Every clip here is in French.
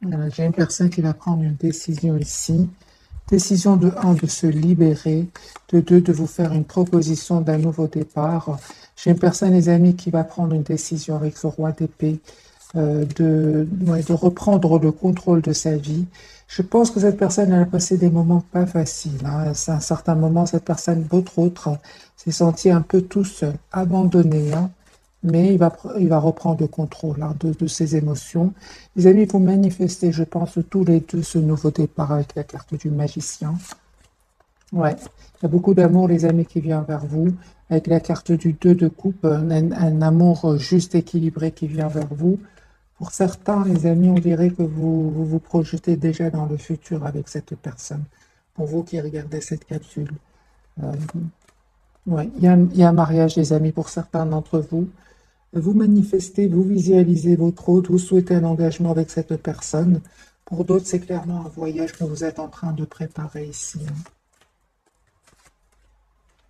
J'ai une personne qui va prendre une décision ici. Décision de un, de se libérer, de deux, de vous faire une proposition d'un nouveau départ. J'ai une personne, les amis, qui va prendre une décision avec le roi d'épée, de reprendre le contrôle de sa vie. Je pense que cette personne, elle a passé des moments pas faciles, hein. C'est un certain moment, cette personne, votre autre, s'est senti un peu tout seul, abandonné, hein. Mais il va reprendre le contrôle, hein, de ses émotions. Les amis, vous manifestez, je pense, tous les deux ce nouveau départ avec la carte du magicien. Ouais, il y a beaucoup d'amour, les amis, qui vient vers vous. Avec la carte du 2 de coupe, un amour juste équilibré qui vient vers vous. Pour certains, les amis, on dirait que vous projetez déjà dans le futur avec cette personne. Pour vous qui regardez cette capsule. Euh, ouais, il y a un mariage, les amis, pour certains d'entre vous. Vous manifestez, vous visualisez votre hôte, vous souhaitez un engagement avec cette personne. Pour d'autres, c'est clairement un voyage que vous êtes en train de préparer ici, hein.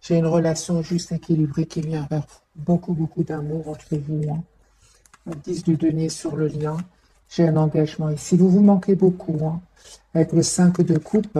J'ai une relation juste équilibrée qui vient vers vous. Beaucoup, beaucoup d'amour entre vous, hein. 10 du denier sur le lien. J'ai un engagement ici. Vous vous manquez beaucoup, hein. Avec le 5 de coupe,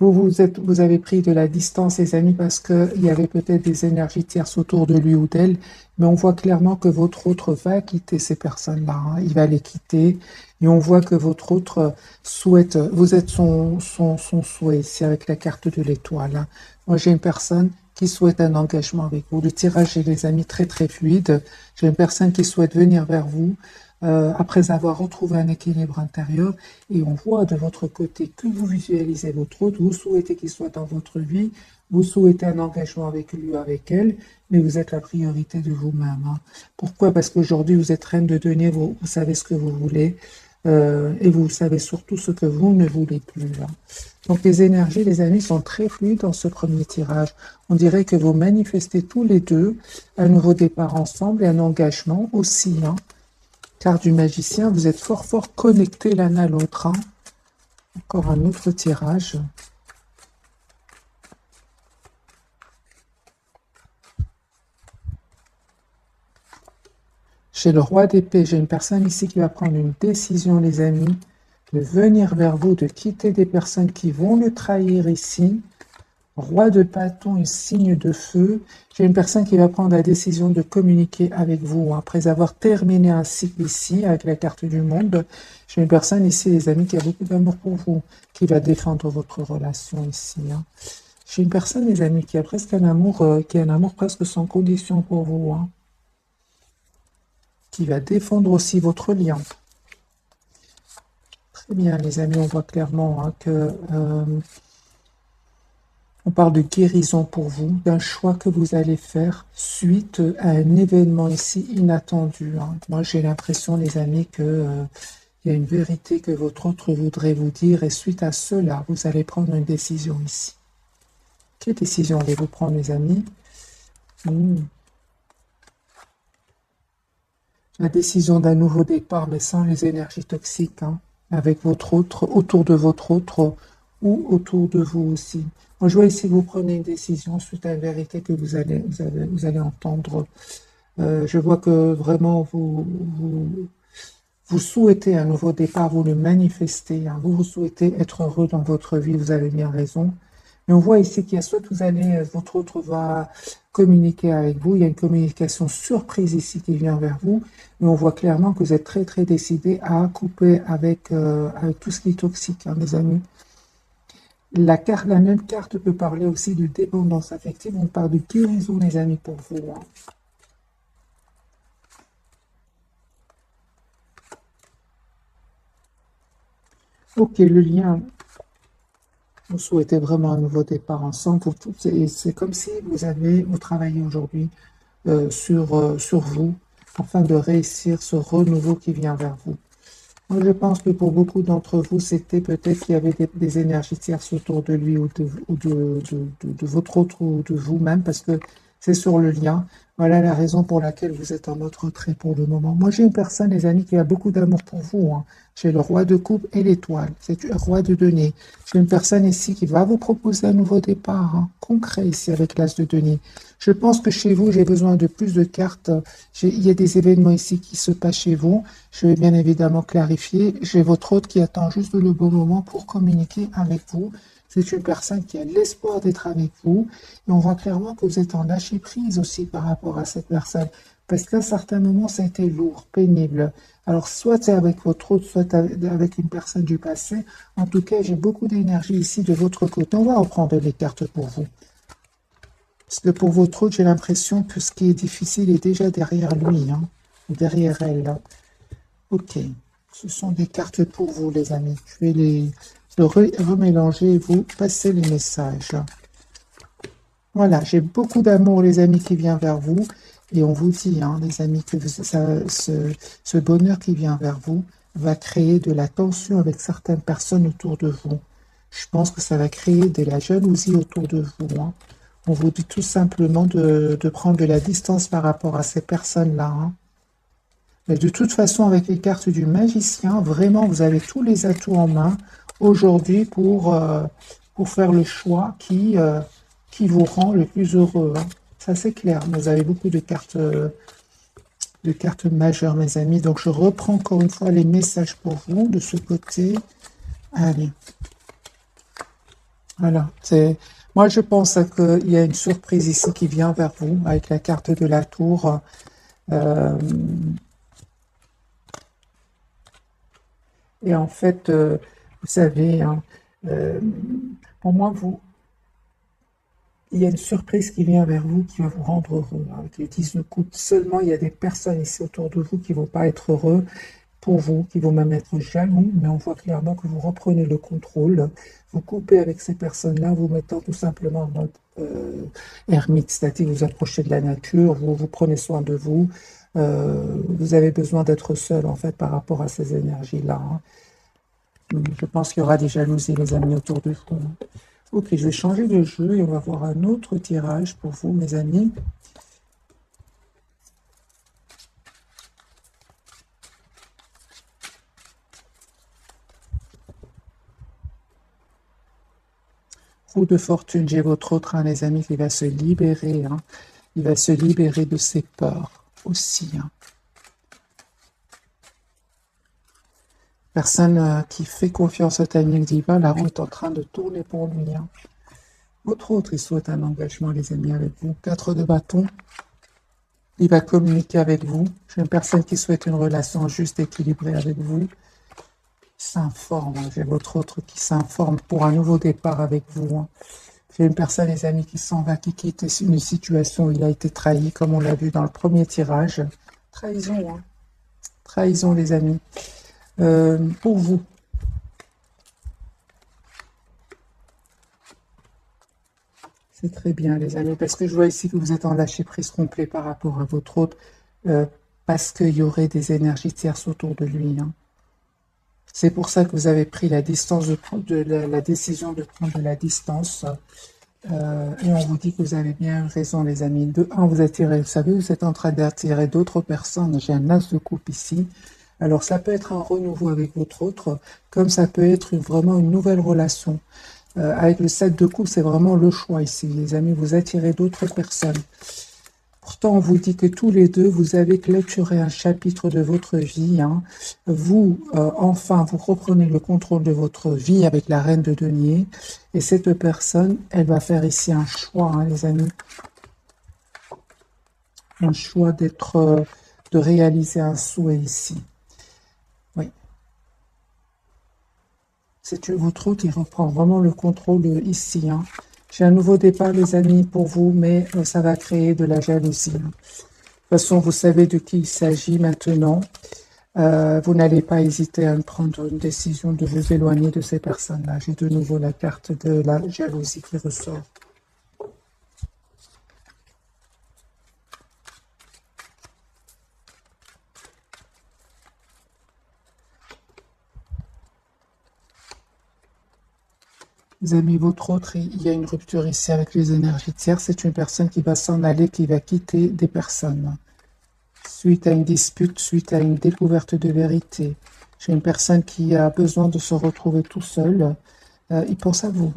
vous avez pris de la distance, les amis, parce qu'il y avait peut-être des énergies tierces autour de lui ou d'elle, mais on voit clairement que votre autre va quitter ces personnes-là, hein. Il va les quitter, et on voit que votre autre souhaite, vous êtes son souhait ici avec la carte de l'étoile, hein. Moi, j'ai une personne qui souhaite un engagement avec vous. Le tirage est, les amis, très très fluide. J'ai une personne qui souhaite venir vers vous après avoir retrouvé un équilibre intérieur. Et on voit de votre côté que vous visualisez votre autre, vous souhaitez qu'il soit dans votre vie, vous souhaitez un engagement avec lui ou avec elle, mais vous êtes la priorité de vous-même, hein. Pourquoi? Parce qu'aujourd'hui, vous êtes reine de denier, vous savez ce que vous voulez, et vous savez surtout ce que vous ne voulez plus, hein. Donc les énergies, les amis, sont très fluides dans ce premier tirage. On dirait que vous manifestez tous les deux un nouveau départ ensemble et un engagement aussi, hein. Carte du magicien, vous êtes fort fort connectés l'un à l'autre, hein. Encore un autre tirage. Chez le roi d'épée, j'ai une personne ici qui va prendre une décision, les amis, de venir vers vous, de quitter des personnes qui vont le trahir ici. Roi de bâton et signe de feu. J'ai une personne qui va prendre la décision de communiquer avec vous, hein, après avoir terminé un cycle ici avec la carte du monde. J'ai une personne ici, les amis, qui a beaucoup d'amour pour vous, qui va défendre votre relation ici, hein. J'ai une personne, les amis, qui a presque un amour, qui a un amour presque sans condition pour vous, hein, qui va défendre aussi votre lien. Très bien, les amis, on voit clairement, hein, que on parle de guérison pour vous, d'un choix que vous allez faire suite à un événement ici inattendu, hein. Moi, j'ai l'impression, les amis, que il y a une vérité que votre autre voudrait vous dire, et suite à cela, vous allez prendre une décision ici. Quelle décision allez-vous prendre, les amis? La décision d'un nouveau départ, mais sans les énergies toxiques, hein, avec votre autre, autour de votre autre, ou autour de vous aussi. Moi, je vois ici que vous prenez une décision suite à une vérité que vous allez entendre. Je vois que vraiment vous souhaitez un nouveau départ, vous le manifestez, hein. Vous souhaitez être heureux dans votre vie, vous avez bien raison. Mais on voit ici qu'il y a soit vous allez, votre autre va communiquer avec vous, il y a une communication surprise ici qui vient vers vous, mais on voit clairement que vous êtes très très décidé à couper avec tout ce qui est toxique, hein, mes amis. La même carte peut parler aussi de dépendance affective, on parle de guérison, les amis, pour vous, hein. Ok, le lien, vous souhaitez vraiment un nouveau départ ensemble. C'est comme si vous travaillez aujourd'hui sur vous afin de réussir ce renouveau qui vient vers vous. Moi, je pense que pour beaucoup d'entre vous, c'était peut-être qu'il y avait des énergies tierces autour de lui ou de votre autre ou de vous-même, parce que C'est sur le lien. Voilà la raison pour laquelle vous êtes en mode retrait pour le moment. Moi, j'ai une personne, les amis, qui a beaucoup d'amour pour vous, hein. J'ai le roi de coupe et l'étoile. C'est le roi de denier. J'ai une personne ici qui va vous proposer un nouveau départ, hein, concret ici avec l'as de denier. Je pense que chez vous, j'ai besoin de plus de cartes. Il y a des événements ici qui se passent chez vous. Je vais bien évidemment clarifier. J'ai votre hôte qui attend juste le bon moment pour communiquer avec vous. C'est une personne qui a l'espoir d'être avec vous. Et on voit clairement que vous êtes en lâcher prise aussi par rapport à cette personne. Parce qu'à certains moments, ça a été lourd, pénible. Alors, soit c'est avec votre autre, soit avec une personne du passé. En tout cas, j'ai beaucoup d'énergie ici de votre côté. On va reprendre les cartes pour vous. Parce que pour votre autre, j'ai l'impression que ce qui est difficile est déjà derrière lui, hein, derrière elle. Là. Ok. Ce sont des cartes pour vous, les amis. Je vais les remélanger et vous passer les messages. Voilà, j'ai beaucoup d'amour, les amis, qui vient vers vous. Et on vous dit, hein, les amis, que ce bonheur qui vient vers vous va créer de la tension avec certaines personnes autour de vous. Je pense que ça va créer de la jalousie autour de vous, hein. On vous dit tout simplement de prendre de la distance par rapport à ces personnes-là, hein. Mais de toute façon, avec les cartes du magicien, vraiment, vous avez tous les atouts en main aujourd'hui pour faire le choix qui vous rend le plus heureux, hein. Ça, c'est clair. Vous avez beaucoup de cartes majeures, mes amis. Donc, je reprends encore une fois les messages pour vous de ce côté. Allez. Voilà. Moi, je pense qu'il y a une surprise ici qui vient vers vous avec la carte de la tour. Euh, et en fait, vous savez, hein, euh, pour moi, il y a une surprise qui vient vers vous qui va vous rendre heureux. Avec les 10 de coupe, seulement il y a des personnes ici autour de vous qui ne vont pas être heureux pour vous, qui vont même être jaloux, mais on voit clairement que vous reprenez le contrôle, vous coupez avec ces personnes-là, vous mettant tout simplement en mode ermite, c'est-à-dire vous approchez de la nature, vous prenez soin de vous, vous avez besoin d'être seul en fait par rapport à ces énergies-là, hein. Je pense qu'il y aura des jalousies, les amis, autour de vous. Ok, je vais changer de jeu et on va voir un autre tirage pour vous, mes amis. Roue de fortune, j'ai votre autre, hein, les amis, qui va se libérer, hein. Il va se libérer de ses peurs aussi, hein. Personne qui fait confiance au timing divin, la roue est en train de tourner pour lui, hein. Votre autre, il souhaite un engagement, les amis, avec vous. 4 de bâton. Il va communiquer avec vous. J'ai une personne qui souhaite une relation juste, équilibrée avec vous. S'informe, hein. J'ai votre autre qui s'informe pour un nouveau départ avec vous, hein. J'ai une personne, les amis, qui s'en va, qui quitte une situation où il a été trahi, comme on l'a vu dans le premier tirage. Trahison, hein. Trahison, les amis. Pour vous, c'est très bien, les amis, parce que je vois ici que vous êtes en lâcher-prise complet par rapport à votre autre, parce qu'il y aurait des énergies tierces autour de lui, hein. C'est pour ça que vous avez pris la distance la décision de prendre de la distance. Et on vous dit que vous avez bien raison, les amis. De un, vous attirez, vous savez, vous êtes en train d'attirer d'autres personnes. J'ai un as de coupe ici. Alors, ça peut être un renouveau avec votre autre, comme ça peut être vraiment une nouvelle relation. Avec le 7 de coupe, c'est vraiment le choix ici, les amis. Vous attirez d'autres personnes. Pourtant, on vous dit que tous les deux, vous avez clôturé un chapitre de votre vie, hein. Vous, enfin, vous reprenez le contrôle de votre vie avec la reine de denier. Et cette personne, elle va faire ici un choix, hein, les amis. Un choix de réaliser un souhait ici. Oui. C'est votre autre qui reprend vraiment le contrôle ici, hein. J'ai un nouveau départ, les amis, pour vous, mais ça va créer de la jalousie, hein. De toute façon, vous savez de qui il s'agit maintenant. Vous n'allez pas hésiter à prendre une décision de vous éloigner de ces personnes-là. J'ai de nouveau la carte de la jalousie qui ressort. Les amis, votre autre, il y a une rupture ici avec les énergies tierces. C'est une personne qui va s'en aller, qui va quitter des personnes. Suite à une dispute, suite à une découverte de vérité. J'ai une personne qui a besoin de se retrouver tout seul. Il pense à vous.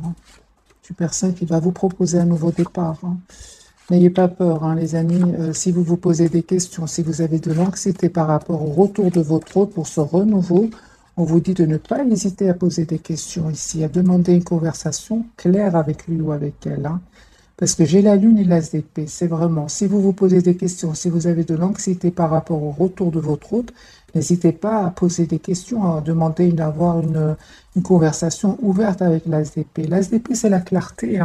C'est une personne qui va vous proposer un nouveau départ. N'ayez pas peur, les amis. Si vous vous posez des questions, si vous avez de l'anxiété par rapport au retour de votre hôte pour ce renouveau, on vous dit de ne pas hésiter à poser des questions ici, à demander une conversation claire avec lui ou avec elle. Parce que j'ai la lune et l'as d'épée. C'est vraiment, si vous vous posez des questions, si vous avez de l'anxiété par rapport au retour de votre hôte, n'hésitez pas à poser des questions, à demander d'avoir une conversation ouverte avec l'as d'épée. L'as d'épée, c'est la clarté,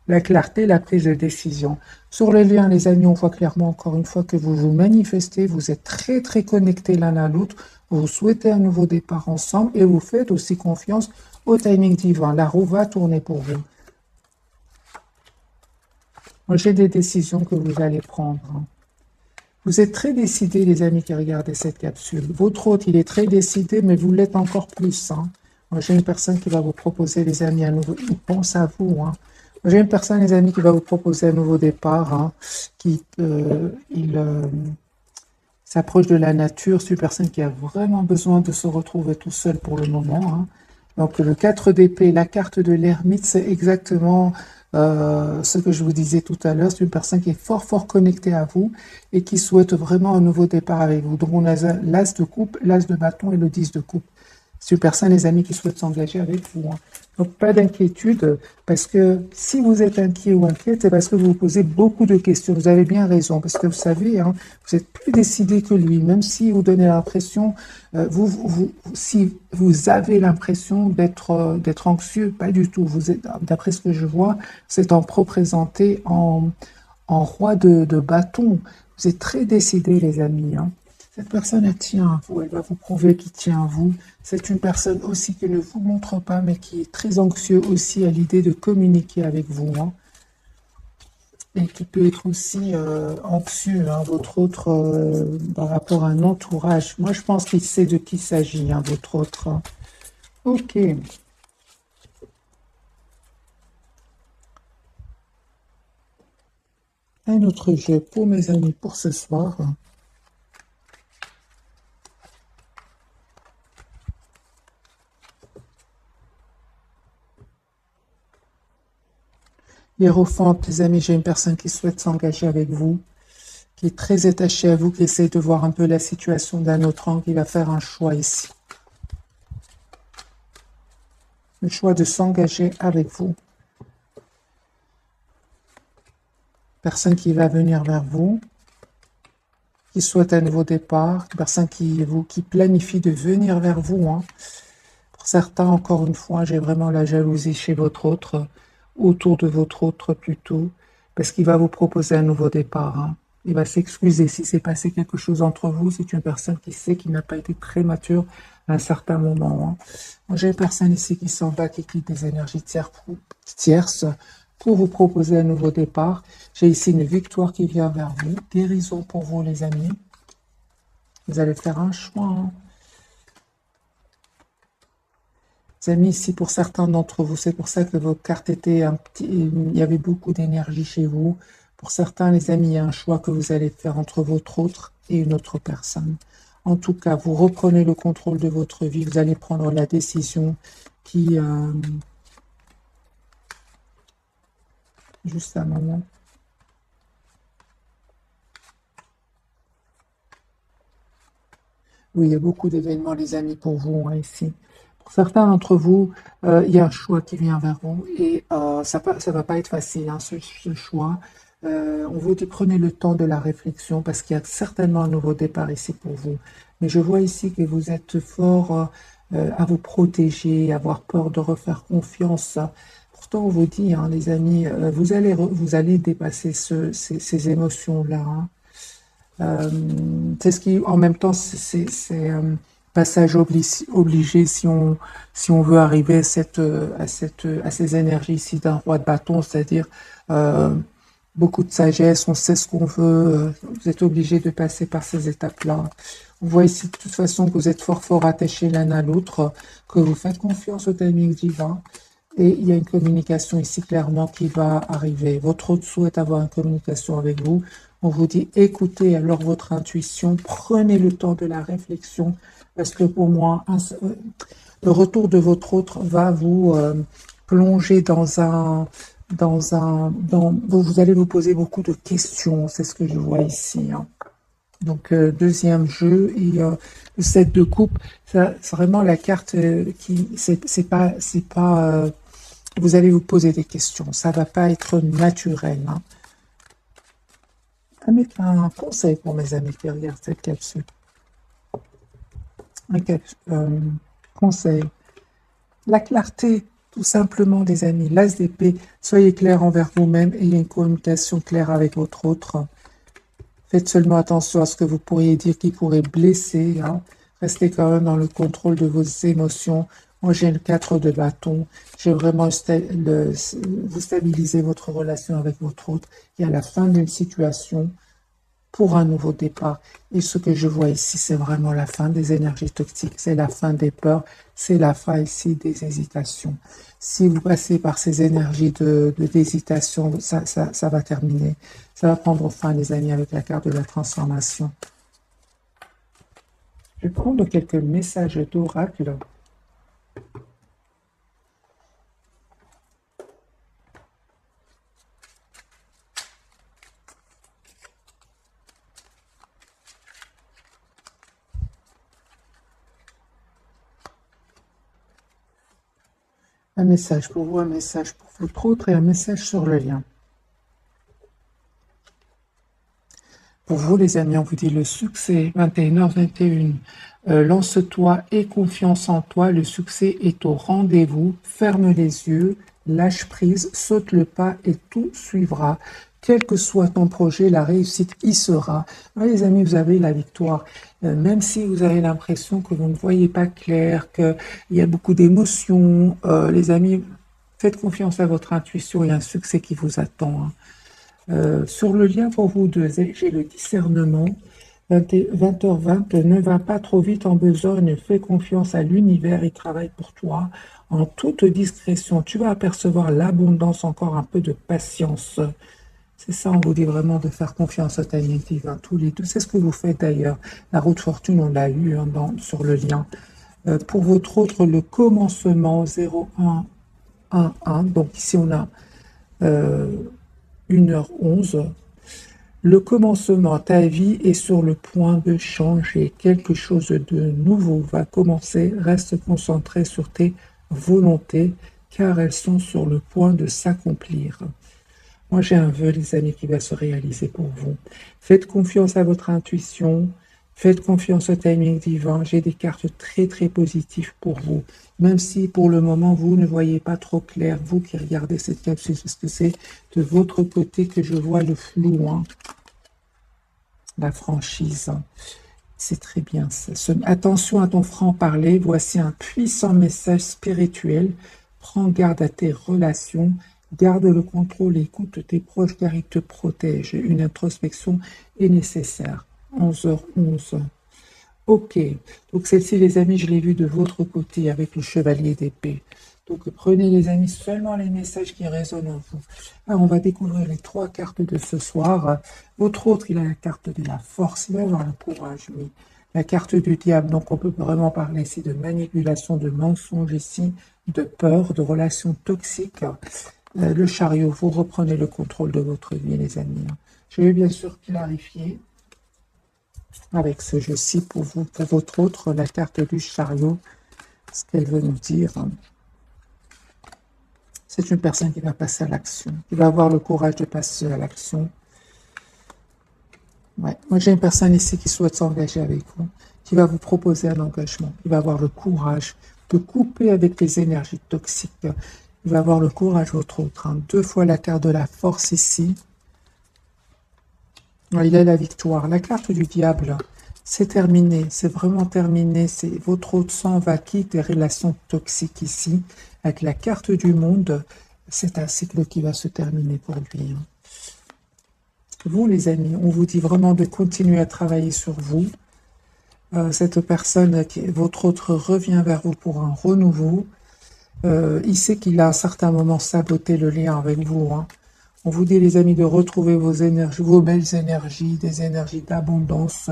la clarté, la prise de décision. Sur le lien, les amis, on voit clairement encore une fois que vous vous manifestez, vous êtes très très connectés l'un à l'autre, vous souhaitez un nouveau départ ensemble et vous faites aussi confiance au timing divin. La roue va tourner pour vous. J'ai des décisions que vous allez prendre. Vous êtes très décidés, les amis qui regardent cette capsule. Votre hôte, il est très décidé, mais vous l'êtes encore plus. J'ai une personne qui va vous proposer, les amis, un nouveau... Il pense à vous. J'ai une personne, les amis, qui va vous proposer un nouveau départ, qui s'approche de la nature. C'est une personne qui a vraiment besoin de se retrouver tout seul pour le moment. Donc, le 4 d'épée, la carte de l'ermite, c'est exactement ce que je vous disais tout à l'heure. C'est une personne qui est fort, fort connectée à vous et qui souhaite vraiment un nouveau départ avec vous. Donc, on a l'as de coupe, l'as de bâton et le 10 de coupe. C'est une personne, les amis, qui souhaite s'engager avec vous. Donc, pas d'inquiétude, parce que si vous êtes inquiet ou inquiète, c'est parce que vous vous posez beaucoup de questions. Vous avez bien raison, parce que vous savez, vous êtes plus décidé que lui, même si vous donnez l'impression, si vous avez l'impression d'être anxieux, pas du tout. Vous êtes, d'après ce que je vois, vous êtes représenté en roi de bâton. Vous êtes très décidé, les amis. Cette personne, elle tient à vous, elle va vous prouver qu'il tient à vous. C'est une personne aussi qui ne vous montre pas, mais qui est très anxieux aussi à l'idée de communiquer avec vous. Et qui peut être aussi anxieux, votre autre, par rapport à un entourage. Moi, je pense qu'il sait de qui il s'agit, votre autre. Ok. Un autre jeu pour mes amis pour ce soir. Hiérophante, les amis, j'ai une personne qui souhaite s'engager avec vous, qui est très attachée à vous, qui essaie de voir un peu la situation d'un autre angle, qui va faire un choix ici. Le choix de s'engager avec vous. Personne qui va venir vers vous, qui souhaite un nouveau départ, personne qui planifie de venir vers vous. Pour certains, encore une fois, j'ai vraiment la jalousie chez votre autre, autour de votre autre plutôt, parce qu'il va vous proposer un nouveau départ. Il va s'excuser si c'est passé quelque chose entre vous. C'est une personne qui sait qu'il n'a pas été très mature à un certain moment. J'ai une personne ici qui s'en va, qui quitte des énergies tierces pour vous proposer un nouveau départ. J'ai ici une victoire qui vient vers vous. Guérison pour vous, les amis. Vous allez faire un choix. Les amis, ici, pour certains d'entre vous, c'est pour ça que vos cartes étaient il y avait beaucoup d'énergie chez vous. Pour certains, les amis, il y a un choix que vous allez faire entre votre autre et une autre personne. En tout cas, vous reprenez le contrôle de votre vie. Vous allez prendre la décision qui... Juste un moment. Oui, il y a beaucoup d'événements, les amis, pour vous, ici. Pour certains d'entre vous, il y a un choix qui vient vers vous et ça ne va pas être facile, ce choix. On vous dit prenez le temps de la réflexion parce qu'il y a certainement un nouveau départ ici pour vous. Mais je vois ici que vous êtes fort à vous protéger, à avoir peur de refaire confiance. Pourtant, on vous dit, les amis, vous allez dépasser ces émotions-là. C'est ce qui, en même temps, c'est passage obligé si on veut arriver à ces énergies ici d'un roi de bâton, c'est-à-dire beaucoup de sagesse, on sait ce qu'on veut, vous êtes obligé de passer par ces étapes-là. On voit ici de toute façon que vous êtes fort attachés l'un à l'autre, que vous faites confiance au timing divin Et il y a une communication ici clairement qui va arriver. Votre autre souhaite avoir une communication avec vous. On vous dit écoutez alors votre intuition, prenez le temps de la réflexion, parce que pour moi, le retour de votre autre va vous plonger vous allez vous poser beaucoup de questions, c'est ce que je vois ici, hein. Donc, deuxième jeu, et le 7 de coupe, c'est vraiment la carte vous allez vous poser des questions, ça va pas être naturel, hein. Ça met un conseil pour mes amis qui regardent cette capsule. Conseil. La clarté, tout simplement, les amis. L'as d'épée, soyez clair envers vous-même et ayez une communication claire avec votre autre. Faites seulement attention à ce que vous pourriez dire qui pourrait blesser, hein. Restez quand même dans le contrôle de vos émotions. Moi, j'ai le 4 de bâton. J'ai vraiment vous stabiliser votre relation avec votre autre. Et à la fin d'une situation, pour un nouveau départ. Et ce que je vois ici, c'est vraiment la fin des énergies toxiques, c'est la fin des peurs, c'est la fin ici des hésitations. Si vous passez par ces énergies d'hésitation, ça va terminer. Ça va prendre fin, les amis, avec la carte de la transformation. Je vais prendre quelques messages d'oracle. Un message pour vous, un message pour votre autre et un message sur le lien. Pour vous, les amis, on vous dit le succès, 21h21. Lance-toi et confiance en toi, le succès est au rendez-vous. Ferme les yeux, lâche prise, saute le pas et tout suivra. Quel que soit ton projet, la réussite y sera. Alors, les amis, vous avez la victoire. Même si vous avez l'impression que vous ne voyez pas clair, qu'il y a beaucoup d'émotions, les amis, faites confiance à votre intuition, il y a un succès qui vous attend, hein. Sur le lien pour vous deux, j'ai le discernement. 20h20, ne va pas trop vite en besogne, fais confiance à l'univers, il travaille pour toi. En toute discrétion, tu vas apercevoir l'abondance, encore un peu de patience. C'est ça, on vous dit vraiment de faire confiance au timing divin, tous les deux. C'est ce que vous faites d'ailleurs. La roue de fortune, on l'a eu, hein, sur le lien. Pour votre autre, le commencement 0111. Donc ici, on a 1h11. Le commencement, ta vie est sur le point de changer. Quelque chose de nouveau va commencer. Reste concentré sur tes volontés, car elles sont sur le point de s'accomplir. Moi, j'ai un vœu, les amis, qui va se réaliser pour vous. Faites confiance à votre intuition. Faites confiance au timing divin. J'ai des cartes très, très positives pour vous. Même si, pour le moment, vous ne voyez pas trop clair, vous qui regardez cette capsule, parce que c'est de votre côté que je vois le flou, hein. La franchise. C'est très bien. Attention à ton franc-parler. Voici un puissant message spirituel. Prends garde à tes relations. Garde le contrôle et écoute tes proches car ils te protègent. Une introspection est nécessaire. 11h11. Ok. Donc celle-ci, les amis, je l'ai vue de votre côté avec le chevalier d'épée. Donc prenez, les amis, seulement les messages qui résonnent en vous. Alors, on va découvrir les 3 cartes de ce soir. Votre autre, il a la carte de la force. Il va avoir le courage, oui. La carte du diable. Donc on peut vraiment parler ici de manipulation, de mensonge ici, de peur, de relations toxiques. Le chariot, vous reprenez le contrôle de votre vie, les amis. Je vais bien sûr clarifier avec ce jeu-ci pour vous, pour votre autre, la carte du chariot, ce qu'elle veut nous dire. C'est une personne qui va passer à l'action, qui va avoir le courage de passer à l'action. Ouais. Moi, j'ai une personne ici qui souhaite s'engager avec vous, qui va vous proposer un engagement, qui va avoir le courage de couper avec les énergies toxiques. Il va avoir le courage, votre autre. 2 fois la carte de la force ici. Il a la victoire. La carte du diable, c'est terminé. C'est vraiment terminé. Votre autre sang va quitter des relations toxiques ici. Avec la carte du monde, c'est un cycle qui va se terminer pour lui. Vous, les amis, on vous dit vraiment de continuer à travailler sur vous. Cette personne, votre autre, revient vers vous pour un renouveau. Il sait qu'il a à un certain moment saboté le lien avec vous, hein. On vous dit, les amis, de retrouver vos énergies, vos belles énergies, des énergies d'abondance,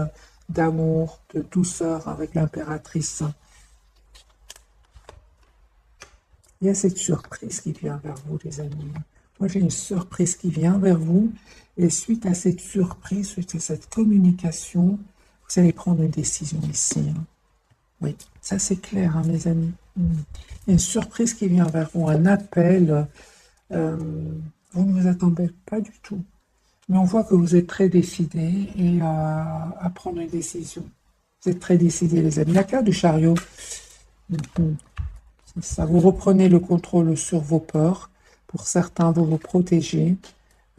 d'amour, de douceur avec l'impératrice. Il y a cette surprise qui vient vers vous, les amis. Moi, j'ai une surprise qui vient vers vous. Et suite à cette surprise, suite à cette communication, vous allez prendre une décision ici, hein. Oui, ça c'est clair, hein, mes amis. Il y a une surprise qui vient vers vous, un appel. euh, vous ne vous attendez pas du tout. Mais on voit que vous êtes très décidé et à prendre une décision. Vous êtes très décidé, les amis. La carte du chariot, mhm, c'est ça. Vous reprenez le contrôle sur vos peurs. Pour certains, vous vous protégez.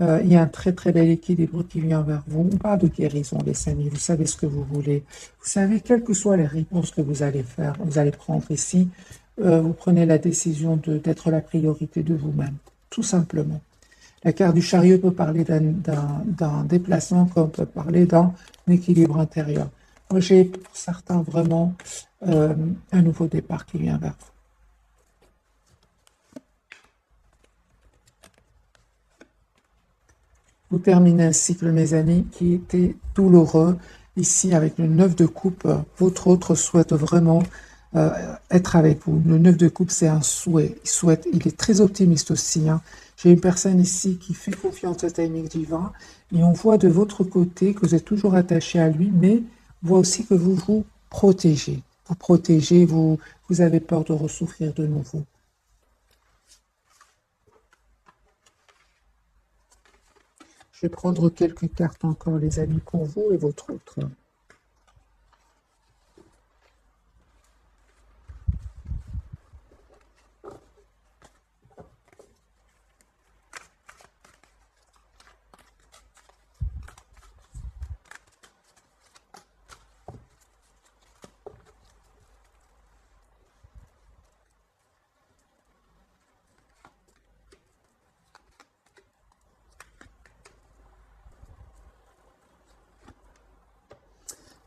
Il y a un très très bel équilibre qui vient vers vous. On parle de guérison, les amis. Vous savez ce que vous voulez. Vous savez, quelles que soient les réponses que vous allez faire, vous allez prendre ici, vous prenez la décision d'être la priorité de vous-même, tout simplement. La carte du chariot peut parler d'un déplacement, comme peut parler d'un équilibre intérieur. Moi, j'ai pour certains vraiment un nouveau départ qui vient vers vous. Vous terminez un cycle, mes amis, qui était douloureux. Ici, avec le 9 de coupe, votre autre souhaite vraiment être avec vous. Le 9 de coupe, c'est un souhait. Il est très optimiste aussi, hein. J'ai une personne ici qui fait confiance au timing divin et on voit de votre côté que vous êtes toujours attaché à lui, mais on voit aussi que vous vous protégez. Vous protégez, vous avez peur de ressouffrir de nouveau. Je vais prendre quelques cartes encore, les amis, pour vous et votre autre.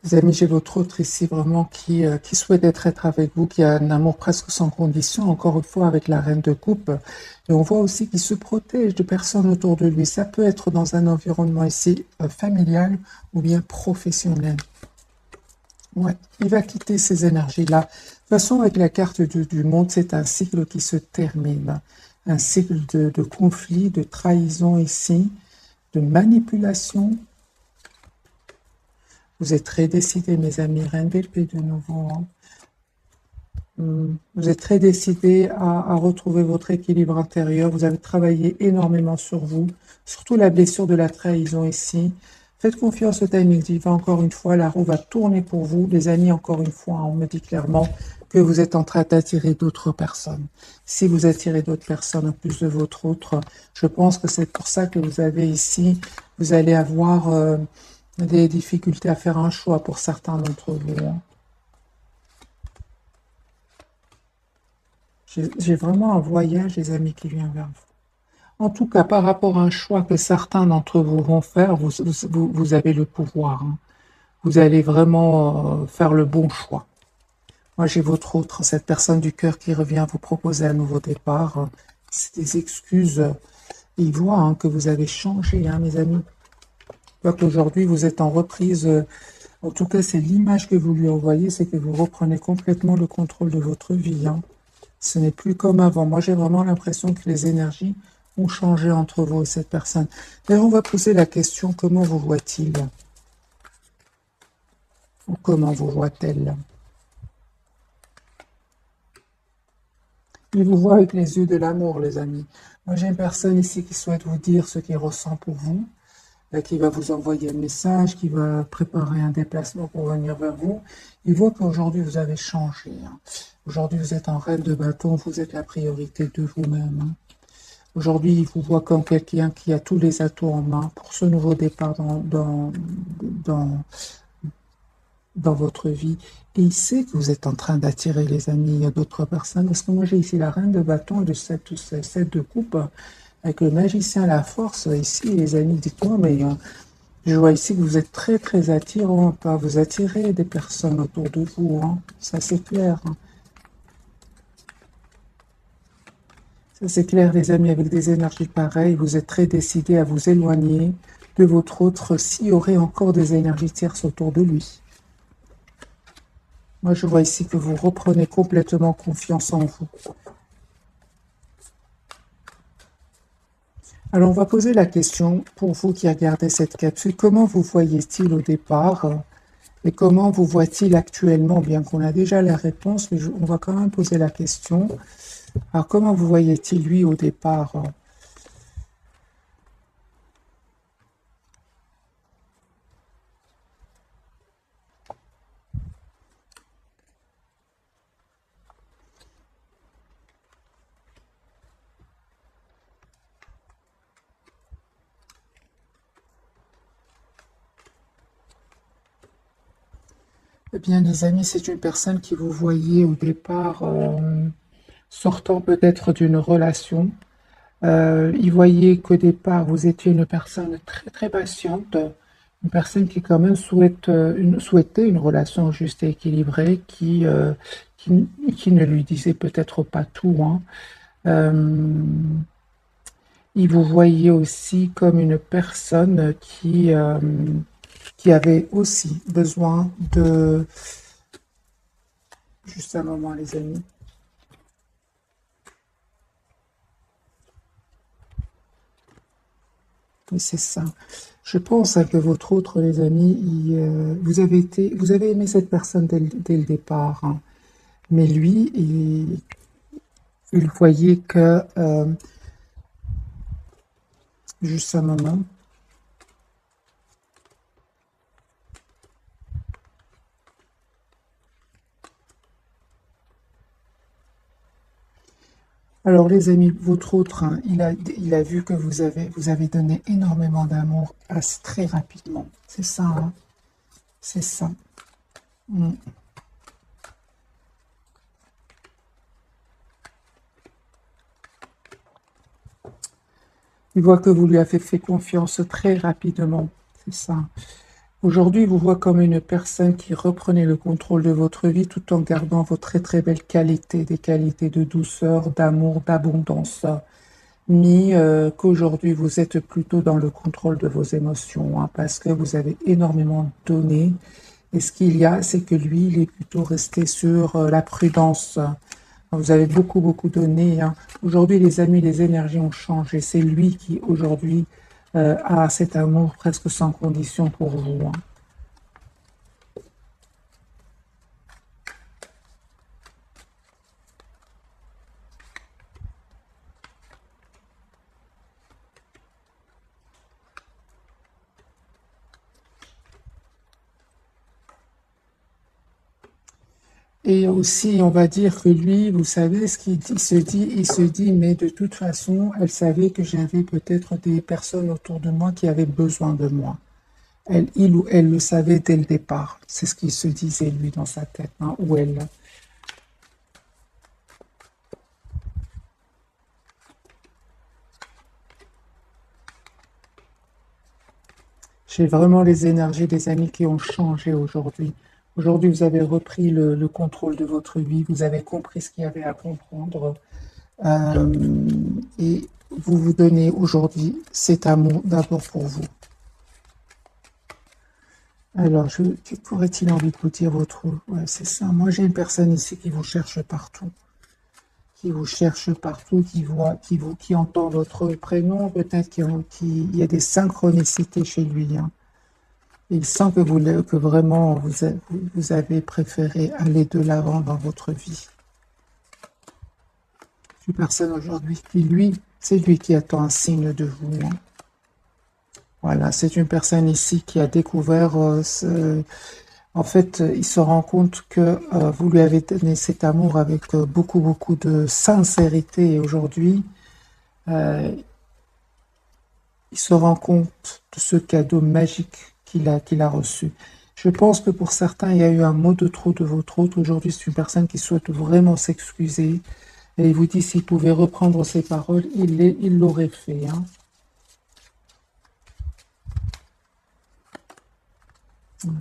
Les amis, j'ai votre autre ici vraiment qui souhaite être avec vous, qui a un amour presque sans condition, encore une fois avec la reine de coupe. Et on voit aussi qu'il se protège de personnes autour de lui. Ça peut être dans un environnement ici familial ou bien professionnel. Ouais, il va quitter ces énergies-là. De toute façon, avec la carte du monde, c'est un cycle qui se termine. Un cycle de conflit, de trahison ici, de manipulation. Vous êtes très décidés, mes amis. Reine d'épée de nouveau, hein. Vous êtes très décidés à retrouver votre équilibre intérieur. Vous avez travaillé énormément sur vous, surtout la blessure de la trahison ici. Faites confiance au timing divin. Encore une fois, la roue va tourner pour vous. Les amis, encore une fois, on me dit clairement que vous êtes en train d'attirer d'autres personnes. Si vous attirez d'autres personnes en plus de votre autre, je pense que c'est pour ça que vous avez ici, vous allez avoir des difficultés à faire un choix pour certains d'entre vous, hein. J'ai vraiment un voyage, les amis, qui vient vers vous. En tout cas, par rapport à un choix que certains d'entre vous vont faire, vous avez le pouvoir, hein. Vous allez vraiment faire le bon choix. Moi, j'ai votre autre, cette personne du cœur qui revient vous proposer un nouveau départ. C'est des excuses. Il voit, hein, que vous avez changé, hein, mes amis. Je vois qu'aujourd'hui, vous êtes en reprise. En tout cas, c'est l'image que vous lui envoyez, c'est que vous reprenez complètement le contrôle de votre vie, hein. Ce n'est plus comme avant. Moi, j'ai vraiment l'impression que les énergies ont changé entre vous et cette personne. D'ailleurs, on va poser la question, comment vous voit-il? Ou comment vous voit-elle? Il vous voit avec les yeux de l'amour, les amis. Moi, j'ai une personne ici qui souhaite vous dire ce qu'il ressent pour vous, qui va vous envoyer un message, qui va préparer un déplacement pour venir vers vous. Il voit qu'aujourd'hui, vous avez changé, hein. Aujourd'hui, vous êtes en reine de bâton, vous êtes la priorité de vous-même, hein. Aujourd'hui, il vous voit comme quelqu'un qui a tous les atouts en main pour ce nouveau départ dans, dans votre vie. Et il sait que vous êtes en train d'attirer, les amis, d'autres personnes. Parce que moi, j'ai ici la reine de bâton et le 7 de coupe, avec le magicien, la force. Ici, les amis, dites-moi, mais je vois ici que vous êtes très, très attirant. Pas vous attirez des personnes autour de vous, hein. Ça, c'est clair, hein. Ça, c'est clair, les amis, avec des énergies pareilles, vous êtes très décidés à vous éloigner de votre autre s'il y aurait encore des énergies tierces autour de lui. Moi, je vois ici que vous reprenez complètement confiance en vous. Alors, on va poser la question, pour vous qui regardez cette capsule, comment vous voyez-t-il au départ et comment vous voit-il actuellement, bien qu'on a déjà la réponse, mais on va quand même poser la question. Alors, comment vous voyez-t-il lui au départ? Eh bien, les amis, c'est une personne qui vous voyait au départ sortant peut-être d'une relation. Il voyait qu'au départ, vous étiez une personne très très patiente, une personne qui quand même souhaitait une relation juste et équilibrée, qui ne lui disait peut-être pas tout, hein. Euh, il vous voyait aussi comme une personne qui avait aussi besoin de... Juste un moment, les amis. Oui, c'est ça. Je pense que votre autre, les amis, vous avez aimé cette personne dès le départ, hein. Mais lui, il voyait que, juste un moment, alors les amis, votre autre, hein, il a vu que vous avez donné énormément d'amour très rapidement. C'est ça, hein, c'est ça. Mm. Il voit que vous lui avez fait confiance très rapidement. C'est ça. Aujourd'hui, il vous voit comme une personne qui reprenait le contrôle de votre vie tout en gardant vos très très belles qualités, des qualités de douceur, d'amour, d'abondance. Mais qu'aujourd'hui, vous êtes plutôt dans le contrôle de vos émotions, hein, parce que vous avez énormément donné. Et ce qu'il y a, c'est que lui, il est plutôt resté sur la prudence. Vous avez beaucoup, beaucoup donné, hein. Aujourd'hui, les amis, les énergies ont changé. C'est lui qui, aujourd'hui, a cet amour presque sans condition pour vous, hein. Et aussi, on va dire que lui, vous savez, ce qu'il dit, il se dit, mais de toute façon, elle savait que j'avais peut-être des personnes autour de moi qui avaient besoin de moi. Il ou elle le savait dès le départ. C'est ce qu'il se disait, lui, dans sa tête, hein, ou elle. J'ai vraiment les énergies des amis qui ont changé aujourd'hui. Aujourd'hui, vous avez repris le contrôle de votre vie, vous avez compris ce qu'il y avait à comprendre, euh, et vous vous donnez aujourd'hui cet amour d'abord pour vous. Alors, que pourrait-il envie de vous dire votre... Ouais, c'est ça. Moi, j'ai une personne ici qui vous cherche partout. Qui vous cherche partout, qui entend votre prénom. Peut-être qu'il y a des synchronicités chez lui, hein. Il sent que, que vraiment vous avez préféré aller de l'avant dans votre vie. Une personne aujourd'hui qui, lui, c'est lui qui attend un signe de vous, hein. Voilà, c'est une personne ici qui a découvert en fait, il se rend compte que vous lui avez donné cet amour avec beaucoup, beaucoup de sincérité. Et aujourd'hui, euh, il se rend compte de ce cadeau magique qu'il a reçu. Je pense que pour certains, il y a eu un mot de trop de votre autre. Aujourd'hui, c'est une personne qui souhaite vraiment s'excuser. Et il vous dit s'il pouvait reprendre ses paroles, il l'aurait fait, hein.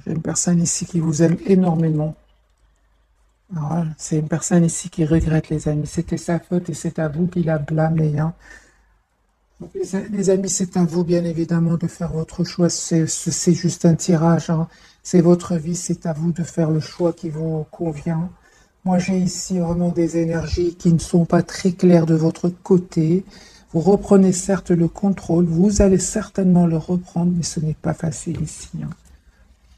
J'ai une personne ici qui vous aime énormément. Alors, c'est une personne ici qui regrette, les amis. C'était sa faute et c'est à vous qu'il a blâmé, hein. Donc, les amis, c'est à vous, bien évidemment, de faire votre choix. C'est juste un tirage, hein. C'est votre vie, c'est à vous de faire le choix qui vous convient. Moi, j'ai ici vraiment des énergies qui ne sont pas très claires de votre côté. Vous reprenez certes le contrôle, vous allez certainement le reprendre, mais ce n'est pas facile ici, hein.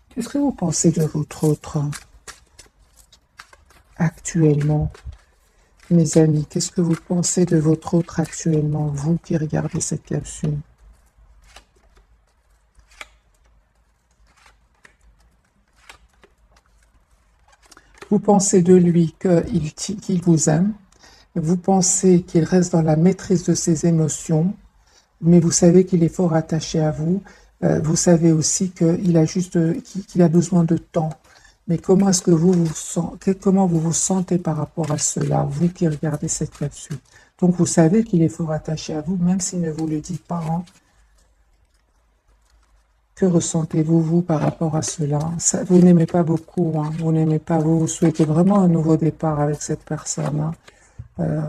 Qu'est-ce que vous pensez de votre autre, hein, actuellement? Mes amis, qu'est-ce que vous pensez de votre autre actuellement, vous qui regardez cette capsule? Vous pensez de lui qu'il vous aime, vous pensez qu'il reste dans la maîtrise de ses émotions, mais vous savez qu'il est fort attaché à vous. Vous savez aussi qu'il a besoin de temps. Mais comment est-ce que comment vous vous sentez par rapport à cela, vous qui regardez cette capsule? Donc vous savez qu'il est fort attaché à vous, même s'il ne vous le dit pas, hein. Que ressentez-vous, vous, par rapport à cela? Vous n'aimez pas beaucoup, hein. Vous n'aimez pas, vous souhaitez vraiment un nouveau départ avec cette personne, hein.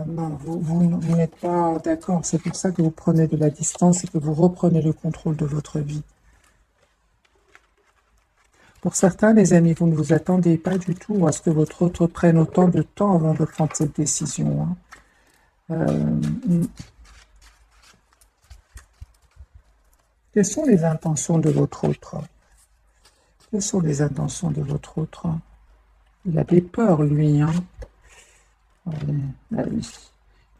Non, vous n'êtes pas d'accord. C'est pour ça que vous prenez de la distance et que vous reprenez le contrôle de votre vie. Pour certains, les amis, vous ne vous attendez pas du tout à ce que votre autre prenne autant de temps avant de prendre cette décision, hein. Quelles sont les intentions de votre autre? Quelles sont les intentions de votre autre? Il a des peurs, lui, hein. Oui.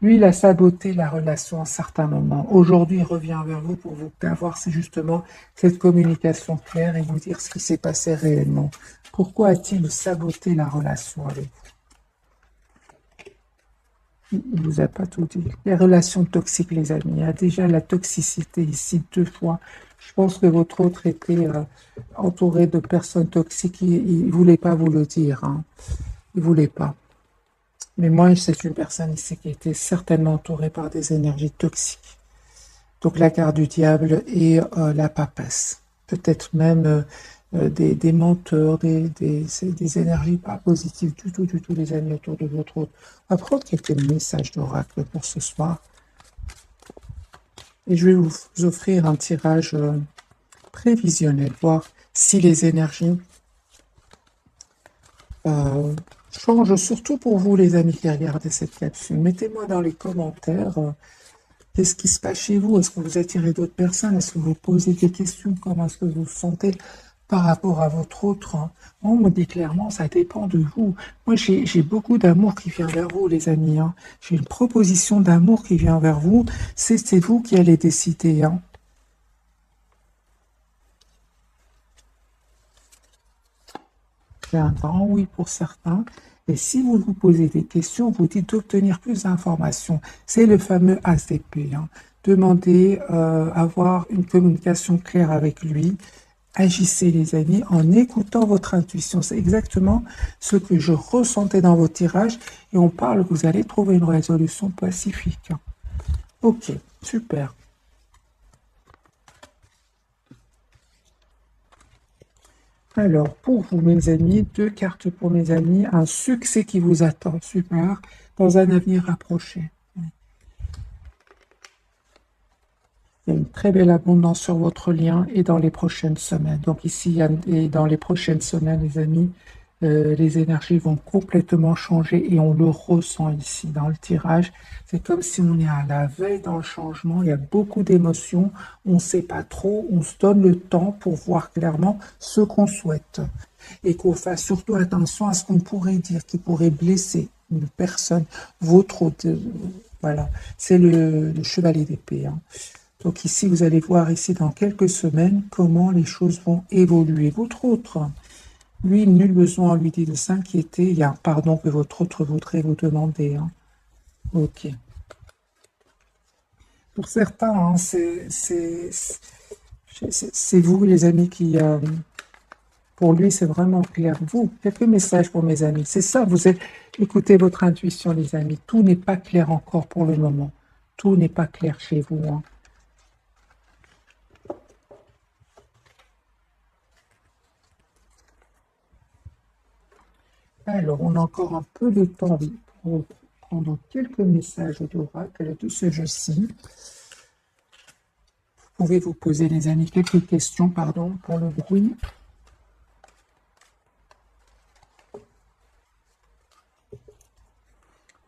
Lui, il a saboté la relation à certains moments. Aujourd'hui, il revient vers vous pour vous avoir justement cette communication claire et vous dire ce qui s'est passé réellement. Pourquoi a-t-il saboté la relation avec vous? Il ne vous a pas tout dit. Les relations toxiques, les amis. Il y a déjà la toxicité ici 2 fois. Je pense que votre autre était entouré de personnes toxiques. Il ne voulait pas vous le dire, hein. Il ne voulait pas. Mais moi, c'est une personne ici qui était certainement entourée par des énergies toxiques. Donc la carte du diable et la papesse. Peut-être même des menteurs, c'est des énergies pas positives du tout, les amis autour de votre autre. On va prendre quelques messages d'oracle pour ce soir. Et je vais vous offrir un tirage prévisionnel, voir si les énergies changent, surtout pour vous, les amis qui regardez cette capsule. Mettez-moi dans les commentaires. Qu'est-ce qui se passe chez vous? Est-ce que vous attirez d'autres personnes? Est-ce que vous posez des questions? Comment est-ce que vous vous sentez par rapport à votre autre, hein? On me dit clairement, ça dépend de vous. Moi, j'ai beaucoup d'amour qui vient vers vous, les amis, hein. J'ai une proposition d'amour qui vient vers vous. C'est vous qui allez décider, hein. J'ai un grand oui pour certains. Et si vous vous posez des questions, vous dites d'obtenir plus d'informations. C'est le fameux ACP, hein. Demandez avoir une communication claire avec lui. Agissez, les amis, en écoutant votre intuition. C'est exactement ce que je ressentais dans vos tirages. Et on parle que vous allez trouver une résolution pacifique. Ok, super. Alors, pour vous, mes amis, 2 cartes pour mes amis. Un succès qui vous attend, super, dans un avenir rapproché. Il y a une très belle abondance sur votre lien et dans les prochaines semaines. Donc ici, et dans les prochaines semaines, les amis, les énergies vont complètement changer et on le ressent ici dans le tirage. C'est comme si on est à la veille dans le changement. Il y a beaucoup d'émotions. On ne sait pas trop. On se donne le temps pour voir clairement ce qu'on souhaite. Et qu'on fasse surtout attention à ce qu'on pourrait dire, qui pourrait blesser une personne, votre autre. Voilà, c'est le chevalier d'épée, hein. Donc ici, vous allez voir ici dans quelques semaines comment les choses vont évoluer. Votre autre, lui, nul besoin, on lui dit de s'inquiéter. Il y a un pardon que votre autre voudrait vous demander, hein. Ok. Pour certains, hein, c'est vous, les amis, qui... pour lui, c'est vraiment clair. Vous, quelques messages pour mes amis. C'est ça, écoutez votre intuition, les amis. Tout n'est pas clair encore pour le moment. Tout n'est pas clair chez vous, hein. Alors, on a encore un peu de temps pour prendre quelques messages d'oracle de ce jeu-ci. Vous pouvez vous poser, les amis, quelques questions, pardon, pour le bruit.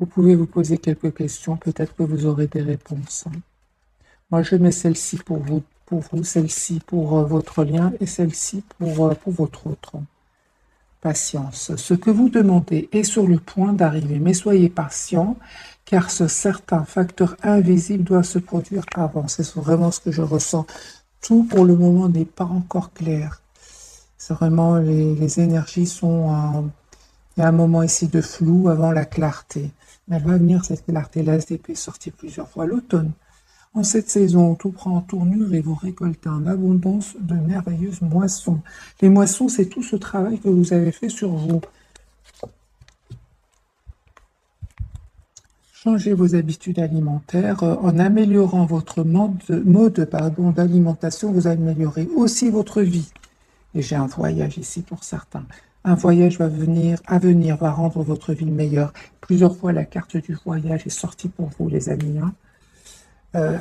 Vous pouvez vous poser quelques questions, peut-être que vous aurez des réponses. Moi, je mets celle-ci pour vous, celle-ci pour votre lien et celle-ci pour votre autre. Patience. Ce que vous demandez est sur le point d'arriver, mais soyez patient, car ce certain facteur invisible doit se produire avant. C'est vraiment ce que je ressens. Tout pour le moment n'est pas encore clair. C'est vraiment les énergies sont... il y a un moment ici de flou avant la clarté. Mais elle va venir cette clarté. L'ASDP est sortie plusieurs fois l'automne. En cette saison, tout prend en tournure et vous récoltez en abondance de merveilleuses moissons. Les moissons, c'est tout ce travail que vous avez fait sur vous. Changez vos habitudes alimentaires. En améliorant votre mode d'alimentation, vous améliorez aussi votre vie. Et j'ai un voyage ici pour certains. Un voyage à venir va rendre votre vie meilleure. Plusieurs fois, la carte du voyage est sortie pour vous, les amis. Hein.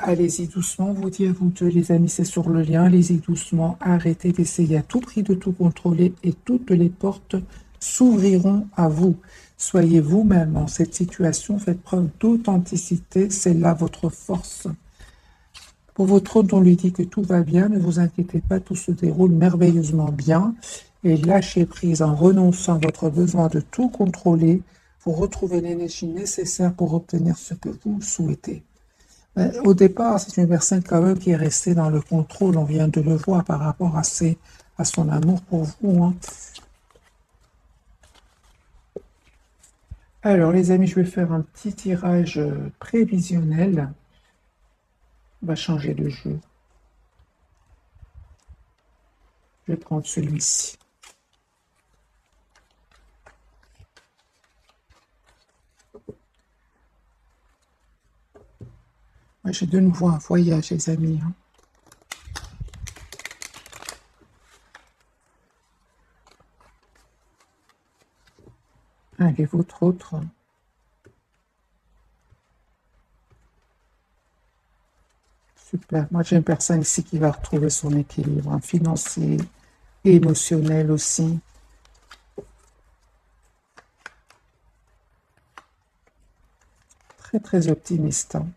Allez-y doucement, vous dites à vous deux, les amis, c'est sur le lien. Allez-y doucement, arrêtez d'essayer à tout prix de tout contrôler et toutes les portes s'ouvriront à vous. Soyez vous-même en cette situation, faites preuve d'authenticité, c'est là votre force. Pour votre autre, on lui dit que tout va bien, ne vous inquiétez pas, tout se déroule merveilleusement bien. Et lâchez prise en renonçant à votre besoin de tout contrôler, vous retrouvez l'énergie nécessaire pour obtenir ce que vous souhaitez. Au départ, c'est une personne quand même qui est restée dans le contrôle, on vient de le voir par rapport à son amour pour vous. Hein. Alors les amis, je vais faire un petit tirage prévisionnel. On va changer de jeu. Je vais prendre celui-ci. J'ai de nouveau un voyage, les amis. Hein. Allez, votre autre. Super. Moi, j'ai une personne ici qui va retrouver son équilibre hein, financier et émotionnel aussi. Très, très optimiste. Hein.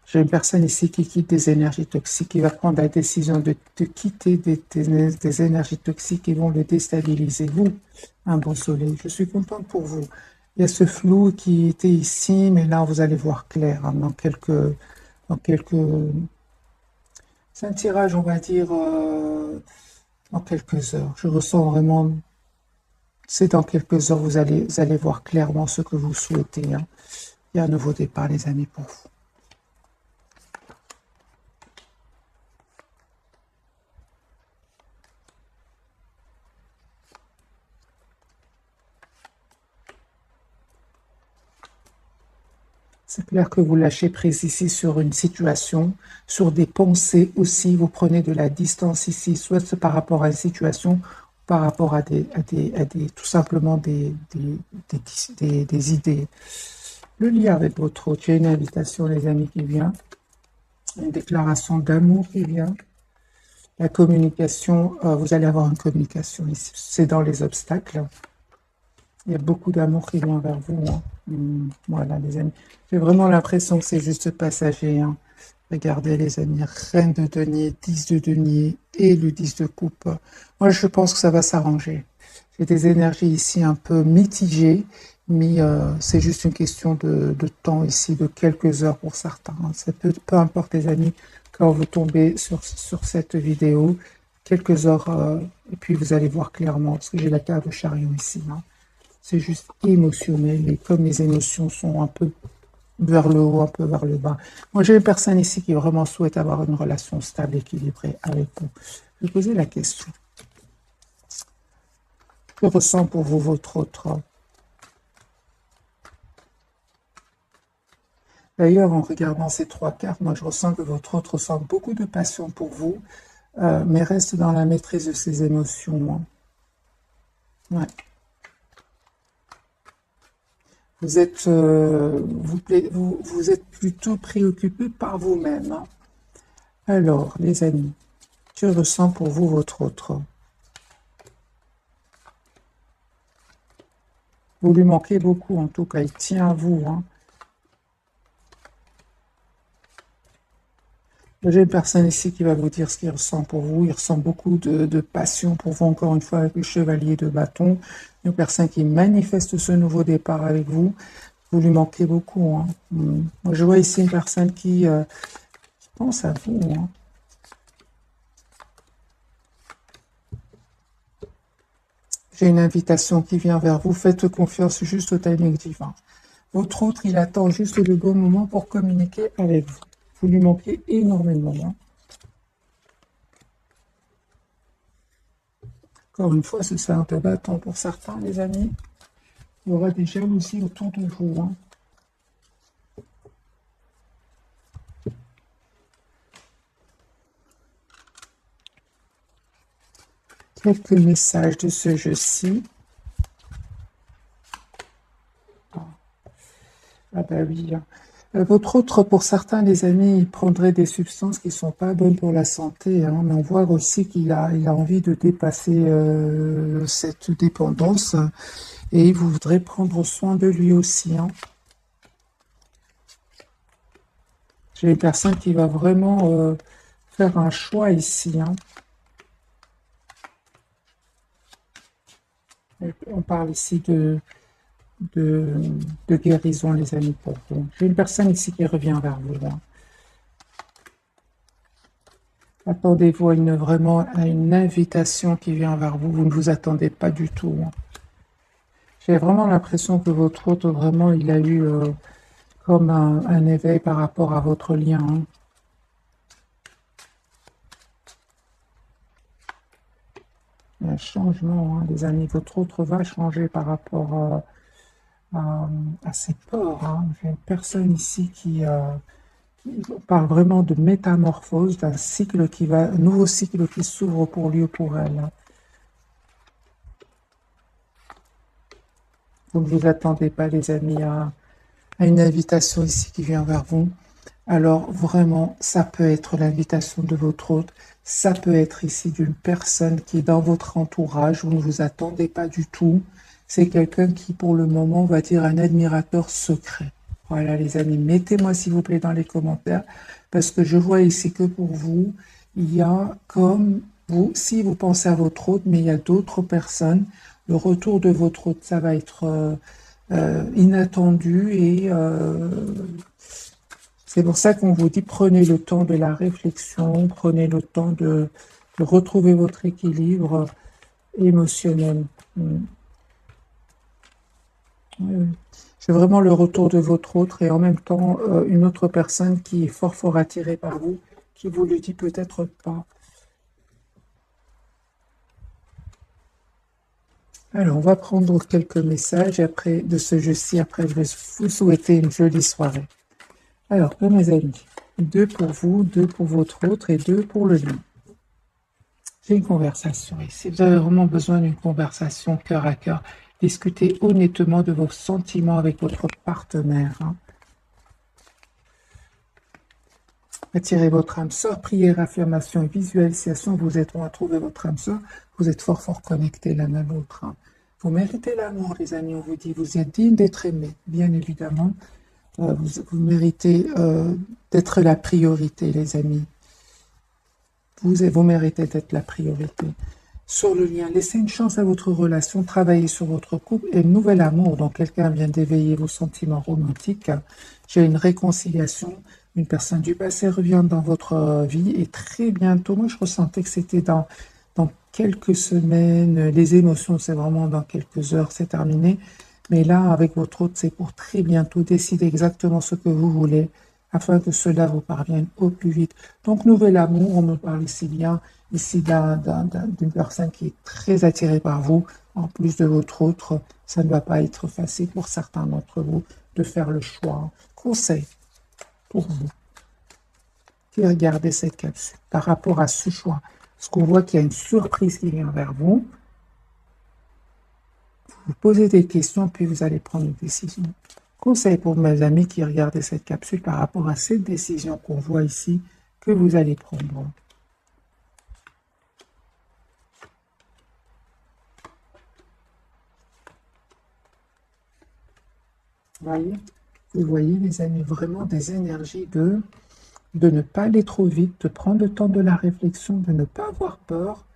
J'ai une personne ici qui quitte des énergies toxiques, qui va prendre la décision de quitter des énergies toxiques qui vont le déstabiliser. Vous, un bon soleil, je suis contente pour vous. Il y a ce flou qui était ici, mais là, vous allez voir clair hein, dans quelques... C'est un tirage, on va dire, dans quelques heures. Je ressens vraiment... C'est dans quelques heures, vous allez voir clairement ce que vous souhaitez. Hein. Il y a un nouveau départ, les amis, pour vous. C'est clair que vous lâchez prise ici sur une situation, sur des pensées aussi. Vous prenez de la distance ici, soit par rapport à une situation, par rapport à tout simplement des idées. Le lien avec votre autre, il y a une invitation, les amis, qui vient. Une déclaration d'amour qui vient. La communication, vous allez avoir une communication ici. C'est dans les obstacles. Il y a beaucoup d'amour qui vient vers vous. Hein. Voilà, les amis. J'ai vraiment l'impression que c'est juste passager. Hein. Regardez, les amis. Reine de denier, 10 de denier et le 10 de coupe. Moi, je pense que ça va s'arranger. J'ai des énergies ici un peu mitigées, mais c'est juste une question de temps ici, de quelques heures pour certains. Hein. Peu importe, les amis, quand vous tombez sur cette vidéo, quelques heures, et puis vous allez voir clairement, parce que j'ai la carte de chariot ici. Hein. C'est juste émotionnel et comme les émotions sont un peu vers le haut, un peu vers le bas. Moi, j'ai une personne ici qui vraiment souhaite avoir une relation stable, équilibrée avec vous. Je vais poser la question. Que ressent pour vous votre autre? D'ailleurs, en regardant ces trois cartes, moi, je ressens que votre autre ressent beaucoup de passion pour vous. mais reste dans la maîtrise de ses émotions. Hein. Ouais. Vous êtes, vous êtes plutôt préoccupé par vous-même. Hein. Alors, les amis, que ressent pour vous votre autre? Vous lui manquez beaucoup, en tout cas, il tient à vous. Hein. J'ai une personne ici qui va vous dire ce qu'il ressent pour vous. Il ressent beaucoup de passion pour vous, encore une fois, avec le chevalier de bâton. Une personne qui manifeste ce nouveau départ avec vous. Vous lui manquez beaucoup. Hein. Moi, je vois ici une personne qui pense à vous. Hein. J'ai une invitation qui vient vers vous. Faites confiance juste au timing divin. Votre autre, il attend juste le bon moment pour communiquer avec vous. Vous lui manquez énormément. Hein. Encore une fois, ce sera un peu bâton pour certains, les amis. Il y aura des jalousies autour de vous. Hein. Quelques messages de ce jeu-ci. Ah bah oui. Hein. Votre autre, pour certains, les amis, il prendrait des substances qui ne sont pas bonnes pour la santé. Hein, mais on voit aussi qu'il il a envie de dépasser cette dépendance et il voudrait prendre soin de lui aussi. Hein. J'ai une personne qui va vraiment faire un choix ici. Hein. On parle ici de guérison, les amis, pour vous. J'ai une personne ici qui revient vers vous. Hein. Attendez-vous vraiment à une invitation qui vient vers vous. Vous ne vous attendez pas du tout. Hein. J'ai vraiment l'impression que votre hôte, vraiment, il a eu comme un éveil par rapport à votre lien. Hein. Un changement, hein, les amis. Votre autre va changer par rapport à ses peurs. Hein. J'ai une personne ici qui parle vraiment de métamorphose, d'un cycle qui va, un nouveau cycle qui s'ouvre pour lui ou pour elle. Hein. Vous ne vous attendez pas, les amis, à une invitation ici qui vient vers vous. Alors vraiment, ça peut être l'invitation de votre hôte, ça peut être ici d'une personne qui est dans votre entourage, vous ne vous attendez pas du tout. C'est quelqu'un qui, pour le moment, va dire un admirateur secret. Voilà, les amis, mettez-moi s'il vous plaît dans les commentaires, parce que je vois ici que pour vous, il y a comme vous, si vous pensez à votre hôte, mais il y a d'autres personnes, le retour de votre hôte, ça va être inattendu et c'est pour ça qu'on vous dit prenez le temps de la réflexion, prenez le temps de retrouver votre équilibre émotionnel. Oui, oui. C'est vraiment le retour de votre autre et en même temps une autre personne qui est fort fort attirée par vous, qui vous le dit peut-être pas. Alors, on va prendre quelques messages après de ce jeu-ci. Après, je vais vous souhaiter une jolie soirée. Alors, mes amis, 2 pour vous, 2 pour votre autre et 2 pour le lion. J'ai une conversation ici. Vous avez vraiment besoin d'une conversation cœur à cœur. Discutez honnêtement de vos sentiments avec votre partenaire. Hein. Attirez votre âme sœur, prière, affirmation, visualisation, vous aideront à trouver votre âme sœur. Vous êtes fort, fort connectés l'un à l'autre. Hein. Vous méritez l'amour, les amis, on vous dit. Vous êtes digne d'être aimé, bien évidemment. Vous méritez d'être la priorité, les amis. Vous méritez d'être la priorité. Sur le lien, laissez une chance à votre relation, travaillez sur votre couple et nouvel amour. Donc, quelqu'un vient d'éveiller vos sentiments romantiques. J'ai une réconciliation. Une personne du passé revient dans votre vie et très bientôt, moi je ressentais que c'était dans quelques semaines. Les émotions, c'est vraiment dans quelques heures, c'est terminé. Mais là, avec votre hôte, c'est pour très bientôt. Décidez exactement ce que vous voulez afin que cela vous parvienne au plus vite. Donc, nouvel amour, on me parle ici bien, ici d'une personne qui est très attirée par vous, en plus de votre autre. Ça ne va pas être facile pour certains d'entre vous de faire le choix. Conseil pour vous qui regardez cette capsule par rapport à ce choix. Parce qu'on voit qu'il y a une surprise qui vient vers vous. Vous posez des questions, puis vous allez prendre une décision. Conseil pour mes amis qui regardent cette capsule par rapport à cette décision qu'on voit ici, que vous allez prendre. Vous voyez, les amis, vraiment des énergies de ne pas aller trop vite, de prendre le temps de la réflexion, de ne pas avoir peur,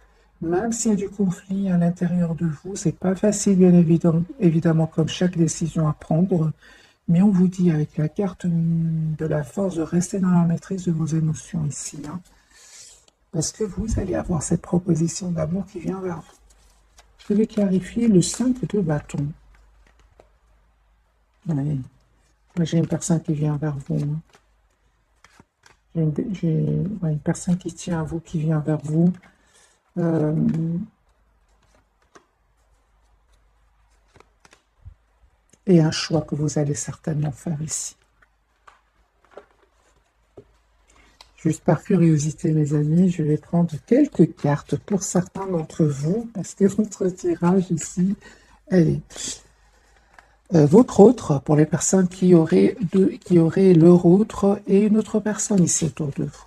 même s'il y a du conflit à l'intérieur de vous. C'est pas facile, bien évidemment, comme chaque décision à prendre, mais on vous dit avec la carte de la force de rester dans la maîtrise de vos émotions ici, hein, parce que vous allez avoir cette proposition d'amour qui vient vers vous. Je vais clarifier le 5 de bâton. Oui. J'ai une personne qui vient vers vous. Hein. J'ai une personne qui tient à vous, qui vient vers vous. Et un choix que vous allez certainement faire ici. Juste par curiosité, mes amis, je vais prendre quelques cartes pour certains d'entre vous, parce que votre tirage ici, elle est... votre autre, pour les personnes qui auraient leur autre et une autre personne ici autour de vous.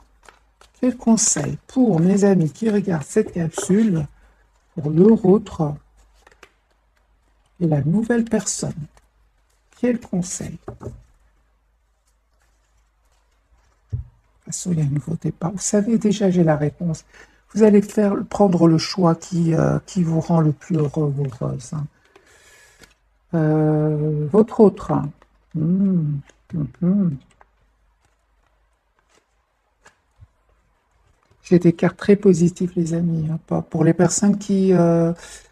Quel conseil pour mes amis qui regardent cette capsule, pour leur autre et la nouvelle personne? Quel conseil? Il y a un nouveau départ. Vous savez, déjà, j'ai la réponse. Vous allez prendre le choix qui vous rend le plus heureux ou heureuse. Hein. Votre autre. J'ai des cartes très positives, les amis. Hein. Pour les personnes qui...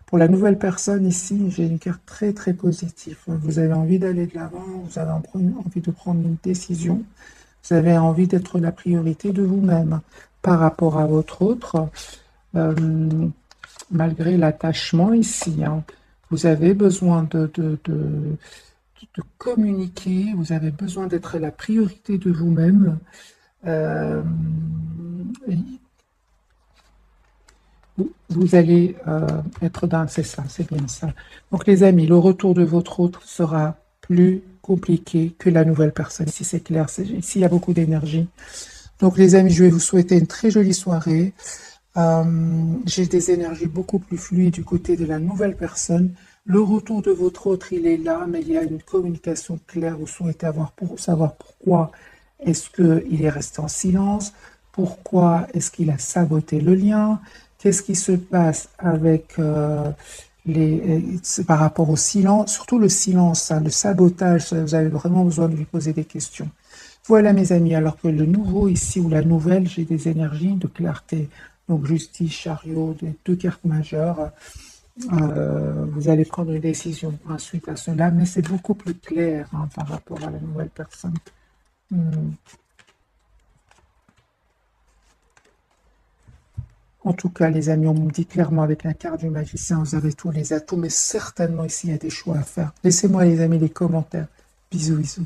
pour la nouvelle personne ici, j'ai une carte très, très positive. Vous avez envie d'aller de l'avant, vous avez envie de prendre une décision. Vous avez envie d'être la priorité de vous-même par rapport à votre autre, malgré l'attachement ici. Hein, vous avez besoin de communiquer, vous avez besoin d'être la priorité de vous-même. Vous allez être dans... C'est ça, c'est bien ça. Donc les amis, le retour de votre autre sera plus compliqué que la nouvelle personne. Ici, c'est clair. Ici, il y a beaucoup d'énergie. Donc, les amis, je vais vous souhaiter une très jolie soirée. J'ai des énergies beaucoup plus fluides du côté de la nouvelle personne. Le retour de votre autre, il est là, mais il y a une communication claire. Vous souhaitez savoir pourquoi est-ce qu'il est resté en silence, pourquoi est-ce qu'il a saboté le lien, qu'est-ce qui se passe avec... par rapport au silence, surtout le silence, hein, le sabotage, vous avez vraiment besoin de lui poser des questions. Voilà mes amis, alors que le nouveau ici ou la nouvelle, j'ai des énergies de clarté. Donc justice, chariot, deux cartes majeures. Vous allez prendre une décision ensuite à cela, mais c'est beaucoup plus clair hein, par rapport à la nouvelle personne. En tout cas, les amis, on me dit clairement avec la carte du magicien, vous avez tous les atouts, mais certainement ici, il y a des choix à faire. Laissez-moi, les amis, les commentaires. Bisous, bisous.